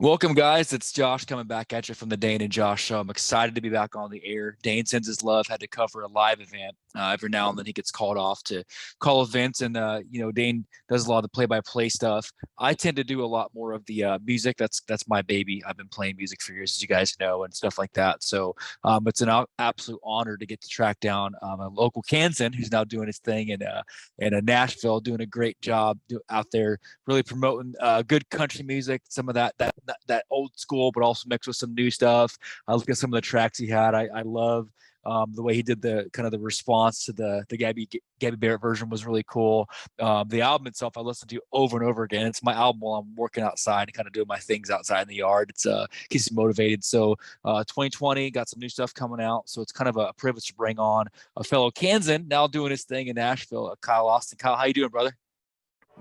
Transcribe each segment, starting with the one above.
Welcome, guys. It's Josh coming back at you from the Dane and Josh show. I'm excited to be back on the air. Dane sends his love, had to cover a live event. Every now and then he gets called off to call events, and Dane does a lot of the play-by-play stuff. I tend to do a lot more of the music. That's my baby. I've been playing music for years, as you guys know, and stuff like that. So it's an absolute honor to get to track down a local Kansan who's now doing his thing in Nashville, doing a great job out there, really promoting good country music, some of that old school, but also mixed with some new stuff. I look at some of the tracks he had. I love the way he did the kind of the response to the Gabby Barrett version was really cool. The album itself I listen to over and over again. It's my album while I'm working outside and kind of doing my things outside in the yard. It's keeps me motivated. So 2020 got some new stuff coming out. So it's kind of a privilege to bring on a fellow Kansan now doing his thing in Nashville, Kyle Austin. Kyle, how you doing, brother?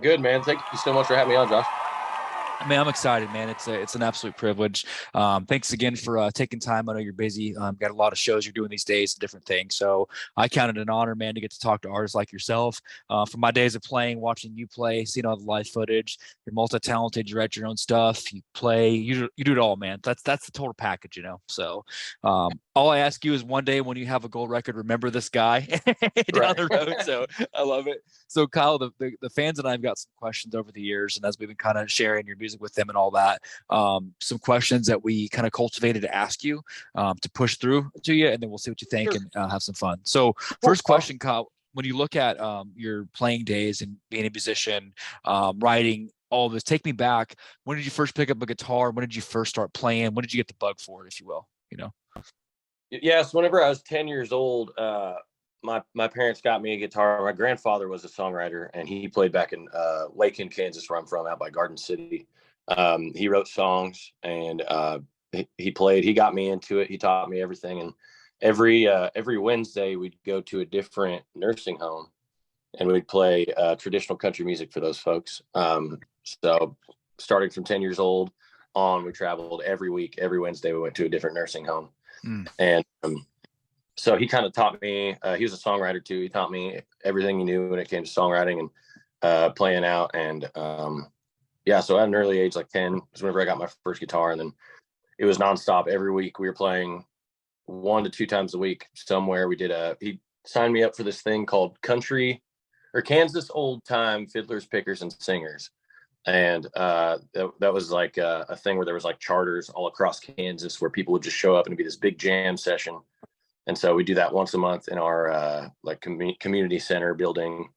Good, man. Thank you so much for having me on, Josh. I mean, I'm excited, man. It's an absolute privilege. Thanks again for taking time. I know you're busy. Got a lot of shows you're doing these days and different things. So I count it an honor, man, to get to talk to artists like yourself. From my days of playing, watching you play, seeing all the live footage, you're multi-talented. You write your own stuff. You play. You do it all, man. That's the total package, you know. So all I ask you is one day when you have a gold record, remember this guy down the road. So I love it. So Kyle, the fans and I have got some questions over the years, and as we've been kind of sharing your music with them and all that, some questions that we kind of cultivated to ask you to push through to you, and then we'll see what you think and have some fun. So first question, Kyle, when you look at your playing days and being a musician, writing, all this, take me back. When did you first pick up a guitar? When did you first start playing? When did you get the bug for it, if you will? You know? Yes, whenever I was 10 years old, my parents got me a guitar. My grandfather was a songwriter, and he played back in Lakeland, Kansas, where I'm from, out by Garden City. He wrote songs, and he played. He got me into it. He taught me everything. And every Wednesday, we'd go to a different nursing home, and we'd play traditional country music for those folks. So starting from 10 years old on, we traveled every week. Every Wednesday, we went to a different nursing home. And so he kind of taught me, he was a songwriter too. He taught me everything he knew when it came to songwriting and playing out. And so at an early age, like 10, was whenever I got my first guitar. And then it was nonstop every week. We were playing 1 to 2 times a week somewhere. He signed me up for this thing called Kansas Old Time Fiddlers, Pickers, and Singers. And that was like a thing where there was like charters all across Kansas where people would just show up and it'd be this big jam session. And so we do that once a month in our community center building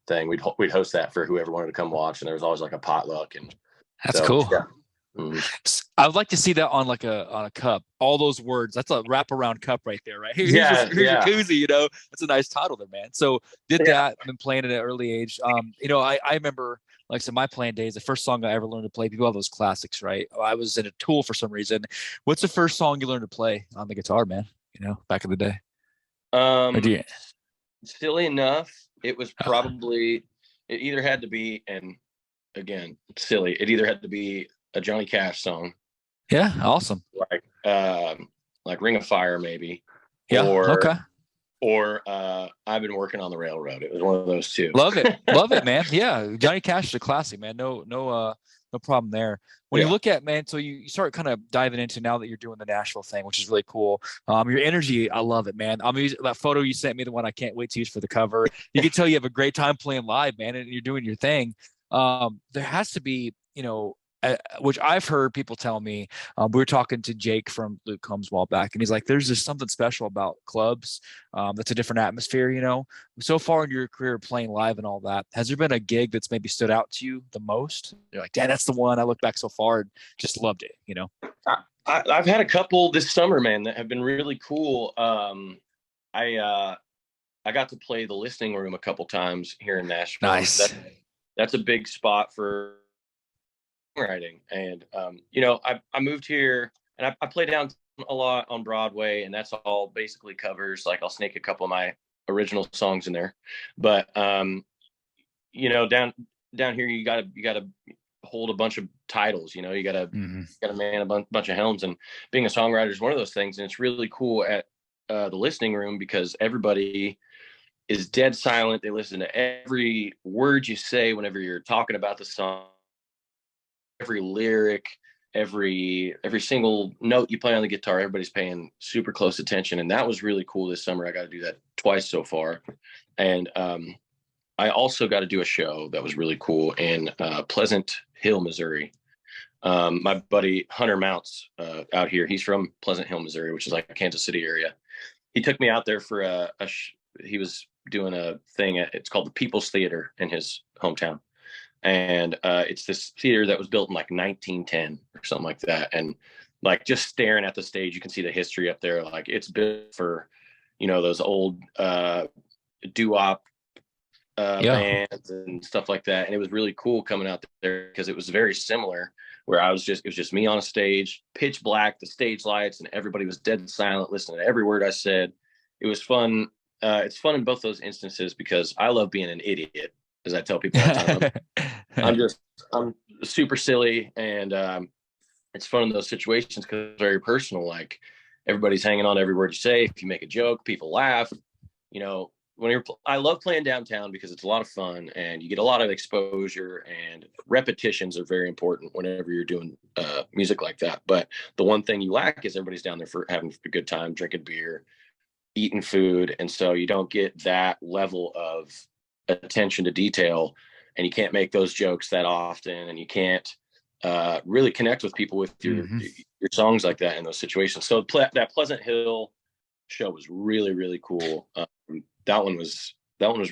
thing. We'd host that for whoever wanted to come watch, and there was always like a potluck. And that's cool. Yeah. I would like to see that on a cup. All those words. That's a wraparound cup right there, right? Here's your koozie. You know, that's a nice title there, man. So that. Been playing at an early age. I remember, like I said, my playing days. The first song I ever learned to play. People have those classics, right? I was in a Tool for some reason. What's the first song you learned to play on the guitar, man? You know, back in the day. Silly enough, it was probably it either had to be, and again, silly. It either had to be a Johnny Cash song. Yeah, awesome. Like Ring of Fire, maybe. Yeah. Or I've Been Working on the Railroad. It was one of those two. Love it, man. Yeah, Johnny Cash is a classic, man. No problem there. When you look at, man, so you start kind of diving into now that you're doing the Nashville thing, which is really cool. Your energy, I love it, man. I'm using that photo you sent me, the one I can't wait to use for the cover. You can tell you have a great time playing live, man, and you're doing your thing. There has to be, which I've heard people tell me. We were talking to Jake from Luke Combs a while back, and he's like, there's just something special about clubs. That's a different atmosphere, you know. So far in your career playing live and all that, has there been a gig that's maybe stood out to you the most? You're like, Dad, that's the one. I look back so far and just loved it, you know. I've had a couple this summer, man, that have been really cool. I got to play the Listening Room a couple times here in Nashville. Nice. That's a big spot for writing. And I moved here and I play down a lot on Broadway, and that's all basically covers. Like I'll sneak a couple of my original songs in there, but down here you gotta hold a bunch of titles. You gotta man a bunch of helms, and being a songwriter is one of those things. And it's really cool at the Listening Room because everybody is dead silent. They listen to every word you say whenever you're talking about the song, every lyric, every single note you play on the guitar, everybody's paying super close attention. And that was really cool this summer. I got to do that twice so far. And I also got to do a show that was really cool in Pleasant Hill, Missouri. My buddy Hunter Mounts out here, he's from Pleasant Hill, Missouri, which is like a Kansas City area. He took me out there for he was doing a thing it's called the People's Theater in his hometown. And it's this theater that was built in like 1910 or something like that. And like just staring at the stage, you can see the history up there. Like it's built for, those old doo-wop bands and stuff like that. And it was really cool coming out there because it was very similar where it was just me on a stage, pitch black, the stage lights, and everybody was dead silent, listening to every word I said. It was fun. It's fun in both those instances because I love being an idiot, as I tell people all the time. I'm super silly, and it's fun in those situations because it's very personal. Like everybody's hanging on to every word you say. If you make a joke, people laugh. I love playing downtown because it's a lot of fun and you get a lot of exposure, and repetitions are very important whenever you're doing music like that. But the one thing you lack is everybody's down there for having a good time, drinking beer, eating food. And so you don't get that level of attention to detail, and you can't make those jokes that often, and you can't really connect with people with your songs like that in those situations. So that Pleasant Hill show was really, really cool. That one was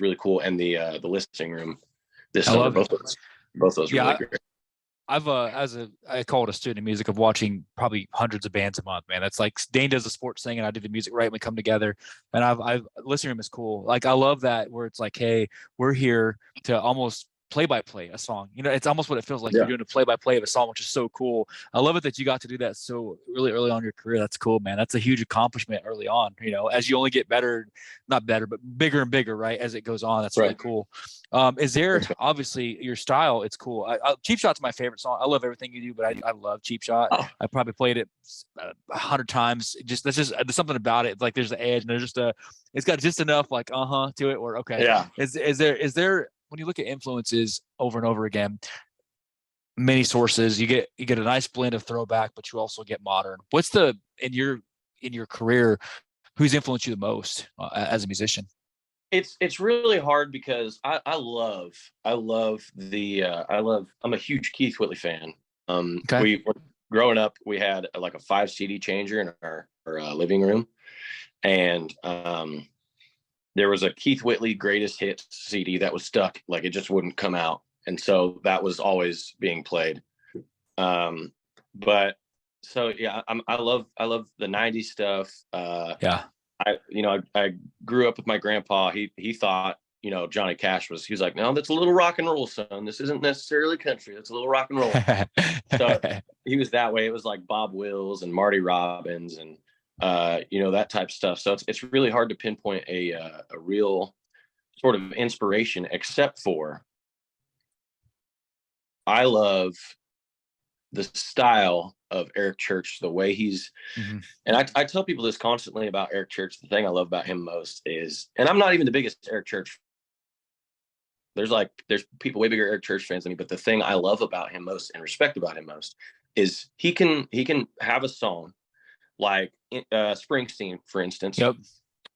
really cool, and the listening room this summer, both those were really great. I call it a student of music of watching probably hundreds of bands a month, man. That's like Dane does the sports thing and I do the music, right? We come together, and I've listening room is cool. Like I love that where it's like, hey, we're here to almost play-by-play a song. It's almost what it feels like. You're doing a play-by-play of a song, which is so cool. I love it that you got to do that so really early on in your career. That's cool, man. That's a huge accomplishment early on, as you only get better, not better, but bigger and bigger, right? As it goes on. That's really cool. Is there obviously your style? It's cool. Cheap Shot's my favorite song. I love everything you do, but I love Cheap Shot. I probably played it 100 times. There's something about it. Like there's the edge, and it's got just enough like to it. Or okay, yeah. Is there when you look at influences over and over again, many sources, you get a nice blend of throwback, but you also get modern. What's in your career, who's influenced you the most as a musician? It's really hard because I'm a huge Keith Whitley fan. Growing up, we had like a 5 CD changer in our living room, and there was a Keith Whitley greatest hits CD that was stuck, like it just wouldn't come out, and so that was always being played. But so yeah, I love the 90s stuff. I grew up with my grandpa. He thought, Johnny Cash he was like, no, that's a little rock and roll, son. This isn't necessarily country. That's a little rock and roll. So he was that way. It was like Bob Wills and Marty Robbins and, that type of stuff. So it's really hard to pinpoint a real sort of inspiration, except for I love the style of Eric Church, the way he's, and I tell people this constantly about Eric Church. The thing I love about him most is, and I'm not even the biggest Eric Church. There's people way bigger Eric Church fans than me, but the thing I love about him most and respect about him most is he can have a song like Springsteen, for instance. Yep.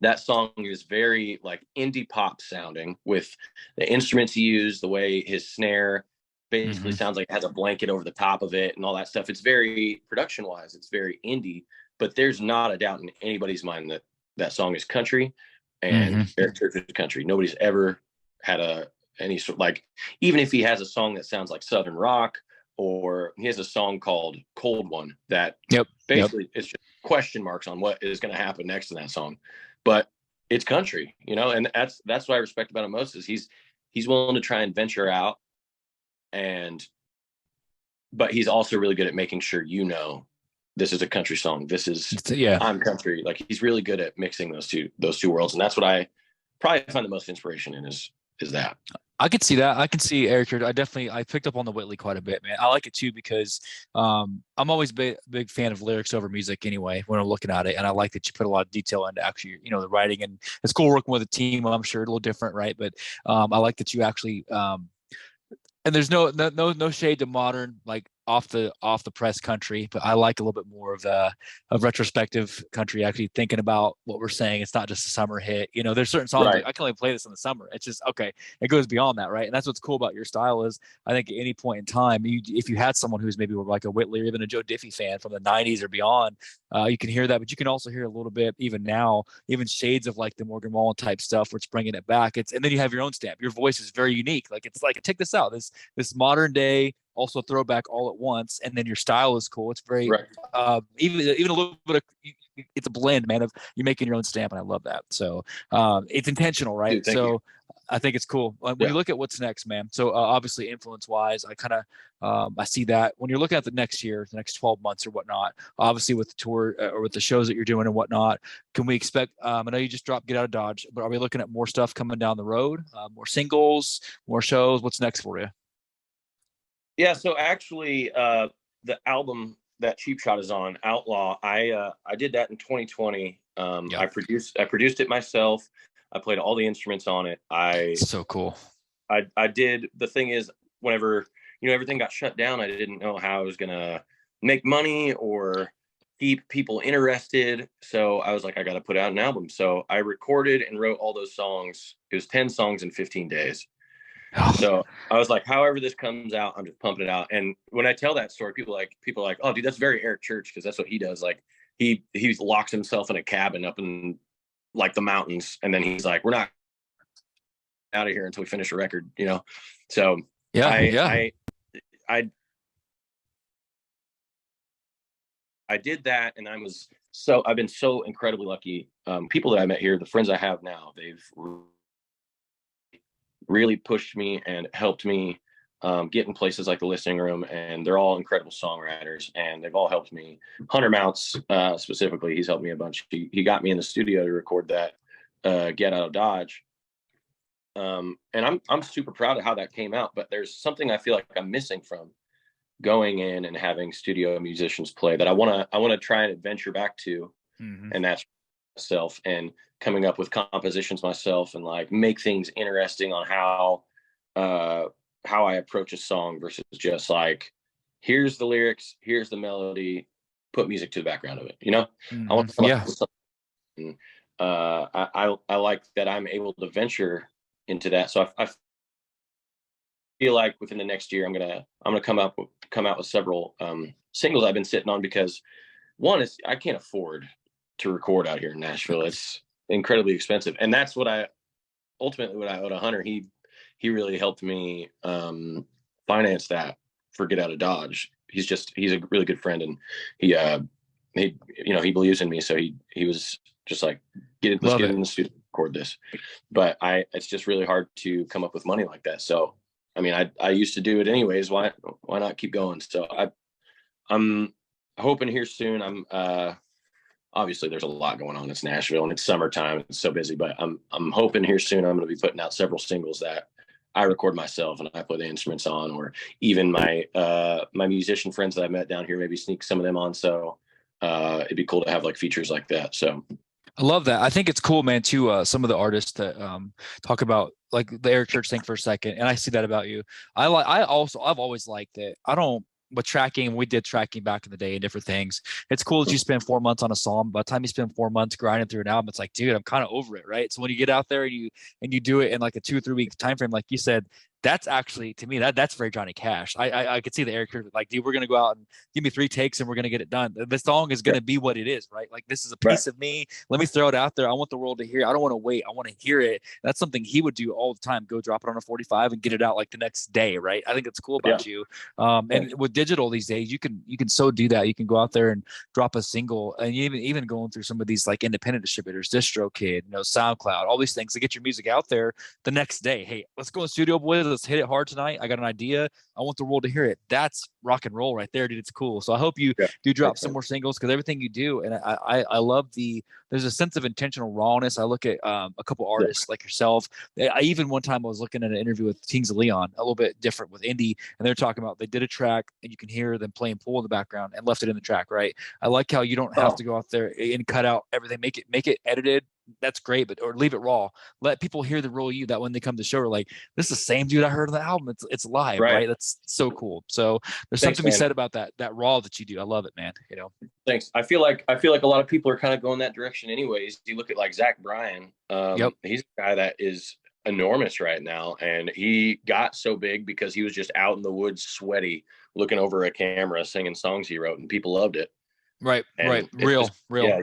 That song is very like indie pop sounding with the instruments he used, the way his snare basically sounds like it has a blanket over the top of it and all that stuff. It's very production wise, it's very indie, but there's not a doubt in anybody's mind that song is country, and Eric Church is country. Nobody's ever had any sort, like, even if he has a song that sounds like Southern rock, or he has a song called Cold One that basically it's just question marks on what is going to happen next in that song, but it's country, and that's what I respect about him most is he's willing to try and venture out, but he's also really good at making sure this is a country song. This is I'm country. Like he's really good at mixing those two worlds, and that's what I probably find the most inspiration in is that. I could see that. I can see Eric. I picked up on the Whitley quite a bit, man. I like it too because I'm always big fan of lyrics over music anyway when I'm looking at it, and I like that you put a lot of detail into actually, the writing, and it's cool working with a team. I'm sure a little different, right? But I like that you actually. And there's no shade to modern. Like off the press country, but I like a little bit more of retrospective country, actually thinking about what we're saying. It's not just a summer hit. You know, there's certain songs Right. like I can only play this in the summer. It's just okay. It goes beyond that, right? And that's what's cool about your style is I think at any point in time, if you had someone who's maybe like a Whitley or even a Joe Diffie fan from the '90s or beyond, you can hear that, but you can also hear a little bit even now, even shades of like the Morgan Wallen type stuff, where it's bringing it back. And then you have your own stamp. Your voice is very unique. Like it's like check this out. This modern day also throwback all at once, and then your style is cool. It's very Right. even a little bit of it's a blend, man. Of you making your own stamp, and I love that. So it's intentional, right? Dude, thank you. So I think it's cool when Yeah. you look at what's next, man. So obviously, influence wise, I kind of I see that when you're looking at the next year, the next 12 months or whatnot. Obviously, with the tour or with the shows that you're doing and whatnot, can we expect? I know you just dropped "Get Out of Dodge," but are we looking at more stuff coming down the road? More singles, more shows? What's next for you? Yeah. So actually, the album that Cheap Shot is on, Outlaw, I did that in 2020. Yeah, I produced it myself. I played all the instruments on it. so cool. I did. The thing is, whenever everything got shut down, I didn't know how I was gonna make money or keep people interested. So I was like, I got to put out an album. So I recorded and wrote all those songs. It was 10 songs in 15 days. Oh, So I was like, however this comes out, I'm just pumping it out. And when I tell that story, people are like, oh, dude, that's very Eric Church, because that's what he does. Like he locks himself in a cabin up in like the mountains, and then he's like, we're not out of here until we finish a record, you know. So yeah, I yeah. I I I did that, and I've been so incredibly lucky. People that I met here, the friends I have now, they've really pushed me and helped me get in places like the listening room, and they're all incredible songwriters, and they've all helped me. Hunter Mounts, specifically, he's helped me a bunch. He got me in the studio to record that "Get Out of Dodge," and I'm super proud of how that came out. But there's something I feel like I'm missing from going in and having studio musicians play that I want to try and adventure back to, Mm-hmm. and that's myself, and coming up with compositions myself, and like make things interesting on how I approach a song versus just like, here's the lyrics, here's the melody, put music to the background of it. I Mm-hmm. want to come up Yeah, with something. I like that I'm able to venture into that. So I feel like within the next year, I'm gonna come out with several singles I've been sitting on, because one is I can't afford to record out here in Nashville. It's incredibly expensive, and that's what I owe to Hunter. He really helped me finance that for Get Out of Dodge. He's a really good friend, and he believes in me, so he was just like, let's love get it. in the studio, record this. But it's just really hard to come up with money like that. So I mean, I used to do it anyways. Why not keep going? So I'm hoping here soon. I'm obviously there's a lot going on. It's Nashville and it's summertime. It's so busy, but I'm hoping here soon I'm going to be putting out several singles that I record myself and I play the instruments on, or even my musician friends that I met down here, maybe sneak some of them on. So it'd be cool to have like features like that. So I love that. I think it's cool, man, too. Some of the artists that talk about like the Eric Church thing for a second, and I see that about you. I've always liked it. I don't with tracking. We did tracking back in the day and different things. It's cool that you spend 4 months on a song. By the time you spend 4 months grinding through an album, it's like, dude, I'm kind of over it, right? So when you get out there and you do it in like a 2 or 3 week time frame, like you said, that's actually to me that's very Johnny Cash. I could see the Eric Church like, dude, we're gonna go out and give me 3 takes and we're gonna get it done. The song is yeah, gonna be what it is, right? Like this is a right, piece of me. Let me throw it out there. I want the world to hear. I don't want to wait. I want to hear it. That's something he would do all the time. Go drop it on a 45 and get it out like the next day, right? I think it's cool yeah, about you. And thanks. with digital these days, you can so do that. You can go out there and drop a single, and even going through some of these like independent distributors, DistroKid, SoundCloud, all these things to get your music out there the next day. Hey, let's go in the studio, boys. Let's hit it hard tonight. I got an idea. I want the world to hear it. That's rock and roll right there, dude. It's cool. So I hope you Yeah, do drop thanks, some man. more singles because everything you do, and I love there's a sense of intentional rawness. I look at a couple Yeah. artists like yourself. I even one time I was looking at an interview with Kings of Leon, a little bit different with Indy, and they're talking about they did a track and you can hear them playing pool in the background and left it in the track, right? I like how you don't have Oh, to go out there and cut out everything, make it edited, that's great, but or leave it raw. Let people hear the real you, that when they come to the show are like, this is the same dude I heard on the album. It's live, right? That's so cool. So there's something to be said about that raw that you do. I love it, man. You know. Thanks. I feel like a lot of people are kind of going that direction anyways. You look at like Zach Bryan. Yep. He's a guy that is enormous right now, and he got so big because he was just out in the woods, sweaty, looking over a camera, singing songs he wrote, and people loved it. Right. And right. Real. Yeah,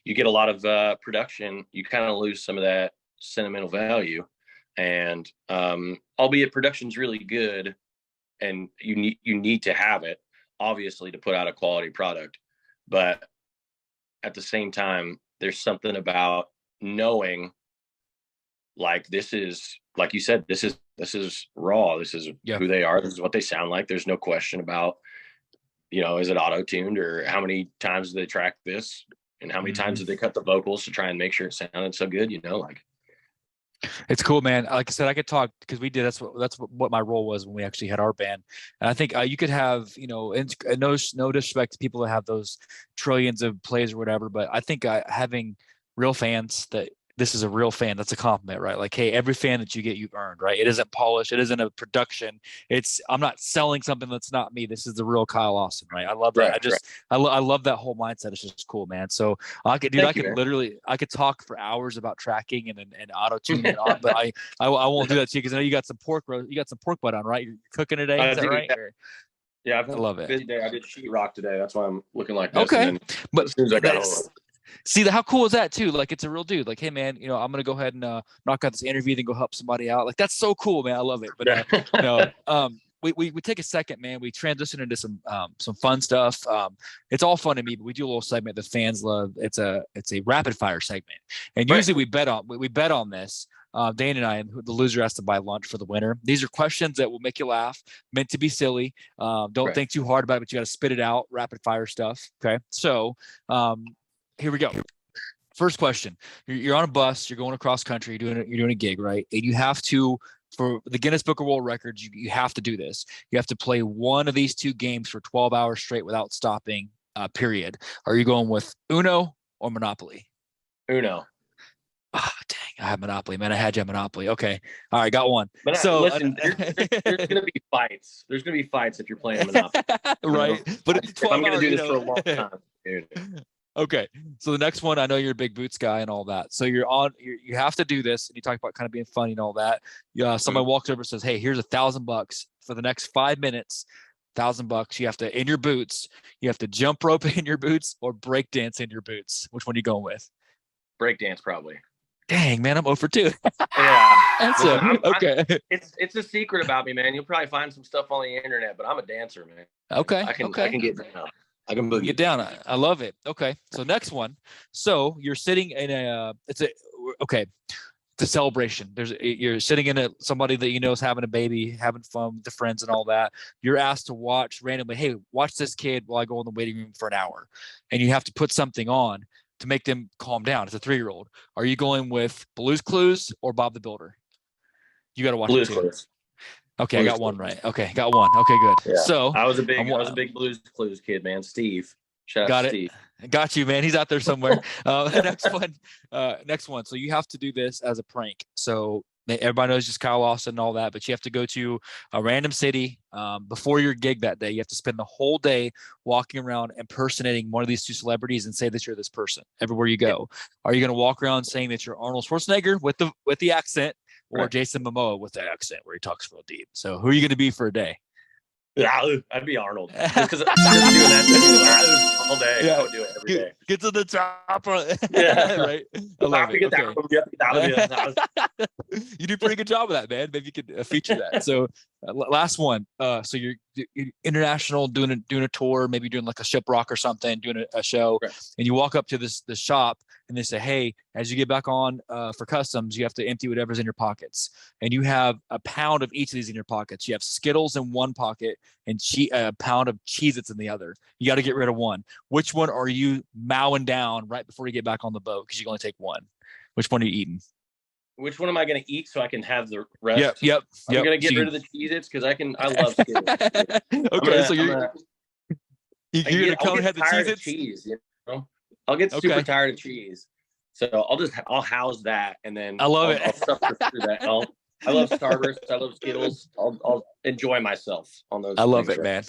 you get a lot of production, you kind of lose some of that sentimental value. And albeit production's really good, and you need to have it, obviously, to put out a quality product. But at the same time, there's something about knowing, like, this is, like you said, this is raw. This is who they are. This is what they sound like. There's no question about, is it auto-tuned, or how many times do they track this, and how many times did they cut the vocals to try and make sure it sounded so good, like. It's cool, man. Like I said, I could talk because we did. That's what my role was when we actually had our band. And I think you could have, and no disrespect to people that have those trillions of plays or whatever, but I think having real fans, that this is a real fan, that's a compliment, right? Like, hey, every fan that you get, you've earned, right? It isn't polished. It isn't a production. I'm not selling something that's not me. This is the real Kyle Austin, right? I love that. I love that whole mindset. It's just cool, man. So I could talk for hours about tracking and auto tuning and on, but I won't do that to you because I know you got some pork butt on, right? You're cooking today, is that right? Yeah, I love it. Busy day. I did sheetrock today. That's why I'm looking like this. Okay, but as soon as I got home. See, how cool is that too? Like, it's a real dude. Like, hey man, I'm gonna go ahead and knock out this interview, then go help somebody out. Like, that's so cool, man. I love it. But we take a second, man. We transition into some fun stuff. It's all fun to me, but we do a little segment that fans love. It's a rapid fire segment, and usually we bet on this. Dane and I, and the loser has to buy lunch for the winner. These are questions that will make you laugh, meant to be silly. Don't think too hard about it, but you got to spit it out. Rapid fire stuff. Okay, so. Here we go. First question. You're on a bus. You're going across country. You're doing a gig, right? And you have to, for the Guinness Book of World Records, you have to do this. You have to play one of these two games for 12 hours straight without stopping, period. Are you going with Uno or Monopoly? Uno. Ah, dang, I have Monopoly, man. I had you have Monopoly. Okay. All right, got one. But so listen, there's going to be fights. There's going to be fights if you're playing Monopoly. Right. But if I'm going to do this for a long time, dude. Okay. So the next one, I know you're a big boots guy and all that. So you have to do this. And you talk about kind of being funny and all that. Somebody walks over and says, hey, here's $1,000 for the next 5 minutes. $1,000. You have to, in your boots, you have to jump rope in your boots or break dance in your boots. Which one are you going with? Break dance, probably. Dang, man, I'm 0 for 2. Yeah. Okay. It's a secret about me, man. You'll probably find some stuff on the internet, but I'm a dancer, man. Okay. I can get down. I can boogie. Get down. I love it. Okay. So next one. So you're sitting in it's a celebration. You're sitting in somebody that is having a baby, having fun with the friends and all that. You're asked to watch randomly, hey, watch this kid while I go in the waiting room for an hour. And you have to put something on to make them calm down. It's a 3-year-old. Are you going with Blue's Clues or Bob the Builder? You got to watch Blue's it too. Clues. Okay, Blue's I got one right. Okay, got one. Okay, good. Yeah. So I was a big Blue's Clues kid, man. Steve. Shout out to Steve. Got you, man. He's out there somewhere. Next one. So you have to do this as a prank. So everybody knows just Kyle Austin and all that, but you have to go to a random city before your gig that day. You have to spend the whole day walking around impersonating one of these two celebrities and say that you're this person everywhere you go. Are you going to walk around saying that you're Arnold Schwarzenegger with the accent, or Jason Momoa with the accent where he talks real deep? So who are you going to be for a day? Yeah, I'd be Arnold. Because I'm doing that all day. Yeah. I would do it every day. Get to the top. Yeah. Right. I love it. Okay. You do a pretty good job of that, man. Maybe you could feature that. So last one. So you're international, doing a tour, maybe doing like a Shiprock or something, doing a show, and you walk up to this shop and they say, hey, as you get back on for customs, you have to empty whatever's in your pockets. And you have a pound of each of these in your pockets. You have Skittles in one pocket and a pound of Cheez-Its in the other. You got to get rid of one. Which one are you mowing down right before you get back on the boat? Because you can only take one. Which one are you eating? Which one am I going to eat so I can have the rest? Yep. I'm going to get rid of the Cheez-Its because I love Skittles. Okay, so you're going to come and have the Cheez-Its? Cheese, I'll get super tired of cheese. So I'll house that, and then I love it. I'll suffer through that. I love Starburst. I love Skittles. I'll enjoy myself on those I love things. it, man.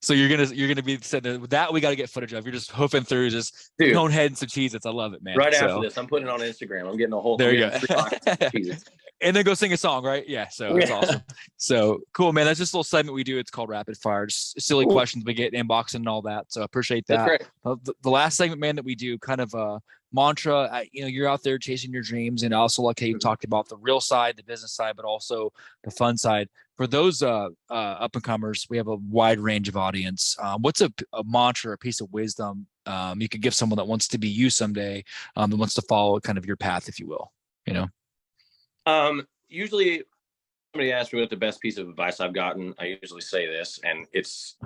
So you're gonna be sitting with that. We got to get footage of. You're just hoofing through, just Dude, cone heads and Cheez-Its. I love it, man. Right so, after this, I'm putting it on Instagram. I'm getting a whole. There you go. 3 boxes of Cheez-Its. And then go sing a song, right? Yeah. So it's awesome. So cool, man. That's just a little segment we do. It's called Rapid Fire. Just silly questions we get inboxing and all that. So I appreciate that. The last segment, man, that we do, kind of a mantra. You're out there chasing your dreams, and I also like how you talked about the real side, the business side, but also the fun side. For those up and comers, we have a wide range of audience. What's a mantra, a piece of wisdom you could give someone that wants to be you someday, that wants to follow kind of your path, if you will? Usually somebody asks me what the best piece of advice I've gotten, I usually say this, and it's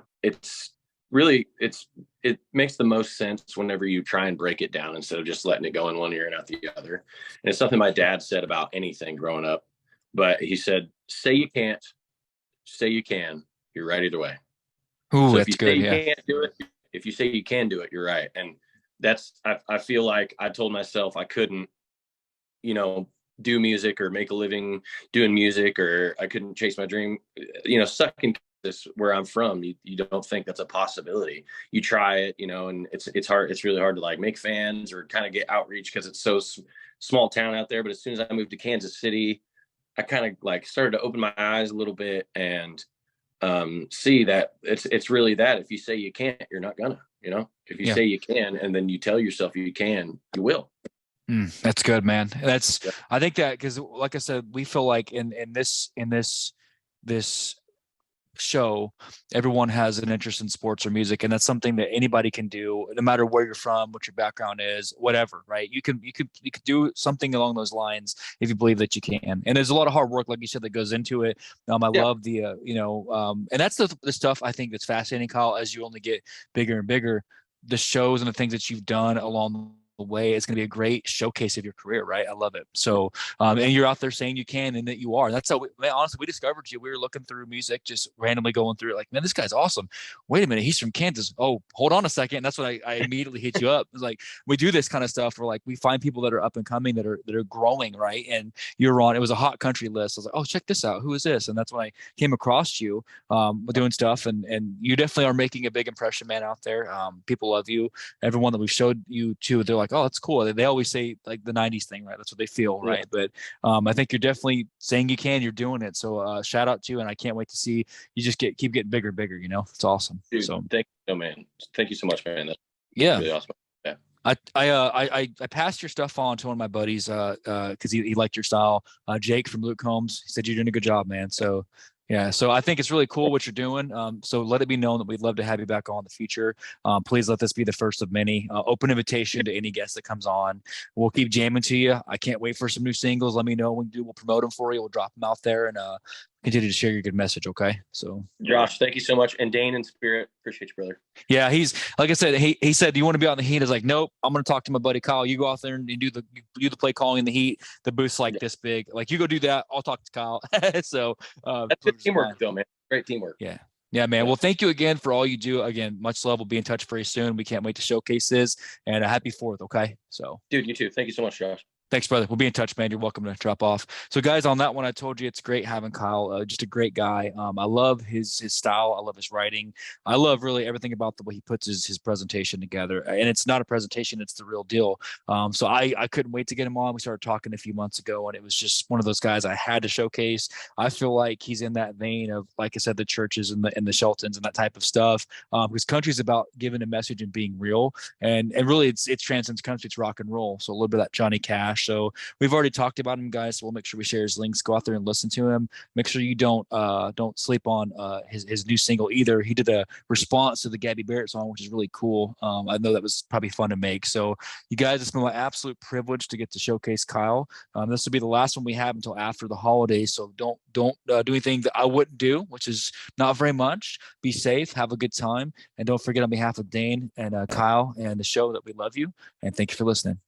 really, it makes the most sense whenever you try and break it down instead of just letting it go in one ear and out the other. And it's something my dad said about anything growing up, but he said, say you can't, say you can, you're right either way. Ooh, so that's good. You can't do it, if you say you can do it, you're right. And I feel like I told myself I couldn't, do music or make a living doing music, or I couldn't chase my dream, sucking this where I'm from. You don't think that's a possibility. You try it, and it's hard. It's really hard to like make fans or kind of get outreach because it's so small town out there. But as soon as I moved to Kansas City, I kind of like started to open my eyes a little bit and see that it's really that if you say you can't, you're not gonna, if you say you can, and then you tell yourself you can, you will. That's good, man. I think that, because like I said, we feel like in this show, everyone has an interest in sports or music, and that's something that anybody can do, no matter where you're from, what your background is, whatever, right? You could do something along those lines if you believe that you can. And there's a lot of hard work, like you said, that goes into it. I love the and that's the stuff I think that's fascinating, Kyle, as you only get bigger and bigger. The shows and the things that you've done along way, it's going to be a great showcase of your career, right? I love it. So and you're out there saying you can, and that you are. That's how honestly we discovered you. We were looking through music, just randomly going through it, like, man, this guy's awesome. Wait a minute, he's from Kansas. Oh, hold on a second. And that's when I immediately hit you up. It's like, we do this kind of stuff where like we find people that are up and coming, that are growing, right? And you're on, it was a hot country list. I was like, oh, check this out, who is this? And that's when I came across you doing stuff, and you definitely are making a big impression, man, out there. People love you. Everyone that we've showed you to, they're like, oh, that's cool. They always say like the 90s thing, right? That's what they feel, right? But I think you're definitely saying you can, you're doing it. So shout out to you, and I can't wait to see you just keep getting bigger and bigger. It's awesome. Dude, so thank you, man. Thank you so much, man. That's really awesome. Yeah. I passed your stuff on to one of my buddies because he liked your style. Jake from Luke Combs. He said you're doing a good job, man. So yeah, so I think it's really cool what you're doing. So let it be known that we'd love to have you back on in the future. Please let this be the first of many. Open invitation to any guest that comes on. We'll keep jamming to you. I can't wait for some new singles. Let me know when we do. We'll promote them for you. We'll drop them out there and continue to share your good message. Okay. So Josh, thank you so much. And Dane and Spirit, appreciate you, brother. Yeah, he's like I said, he said, do you want to be out in the heat? I was like, nope, I'm going to talk to my buddy Kyle. You go out there and do the play calling in the heat. The booth's like this big. Like, you go do that. I'll talk to Kyle. So that's good teamwork, though, man. Great teamwork. Yeah, man. Yeah. Well, thank you again for all you do. Again, much love. We'll be in touch very soon. We can't wait to showcase this, and a happy 4th. Okay. So, dude, you too. Thank you so much, Josh. Thanks, brother. We'll be in touch, man. You're welcome to drop off. So, guys, on that one, I told you it's great having Kyle. Just a great guy. I love his style. I love his writing. I love really everything about the way he puts his presentation together. And it's not a presentation; it's the real deal. So I couldn't wait to get him on. We started talking a few months ago, and it was just one of those guys I had to showcase. I feel like he's in that vein of, like I said, the churches and the Sheltons and that type of stuff. Because country's about giving a message and being real, and really it transcends country. It's rock and roll. So a little bit of that Johnny Cash. So we've already talked about him, guys. So we'll make sure we share his links. Go out there and listen to him. Make sure you don't sleep on his new single either. He did a response to the Gabby Barrett song, which is really cool. I know that was probably fun to make. So you guys, it's been my absolute privilege to get to showcase Kyle. This will be the last one we have until after the holidays. So don't do anything that I wouldn't do, which is not very much. Be safe, have a good time, and don't forget, on behalf of Dane and Kyle and the show, that we love you and thank you for listening.